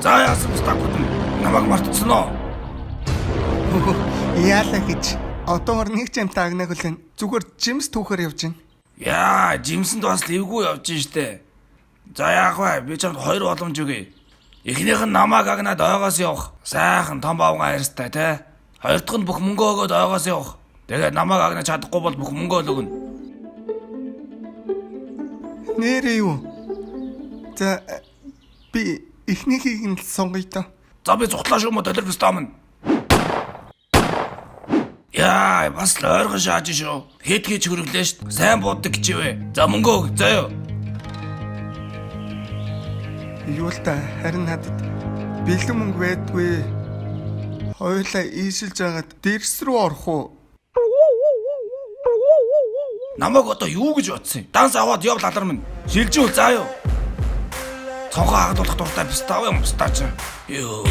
За яасан стакууд намайг мартсан уу? Яалаа гэж одоогор нэг ч юм таагнаг үлэн зүгээр жимс түүхээр явж байна. Яа, жимсэнд бас левгүй явж штэ. За яах вэ? Би чамд хоёр боломж өгье. Эхнийх нь намайг агнаад ойгоос явах. Сайхан том бавган хайрстай те. Хоёр дахь нь бүх мөнгөө өгөөд ойгоос явах. Тэгээд намайг агнаж чадахгүй бол бүх мөнгөө л өгнө. Нэрээ юу? За би эхнийхийг нь л сонгоё тоо. За би зүхтлаа шүү мө доллар бистамна. Яа, бас л ойрхон шааж шүү. Хэд хийж хөрөглөө шүү. Сайн бууддаг гэчивэ. За мөнгөө өг, заяа. Юу л та харин надад бэлэн мөнгө байдгүй. Хоёулаа ийшилж агаад дэрс рүү орох уу? Намайг одоо юу гэж бодсон юм? Данс аваад явал алар минь. Шилжүүл заяа. Цонхоо хагдуулах дуртай бистав юм бистаач. Юу.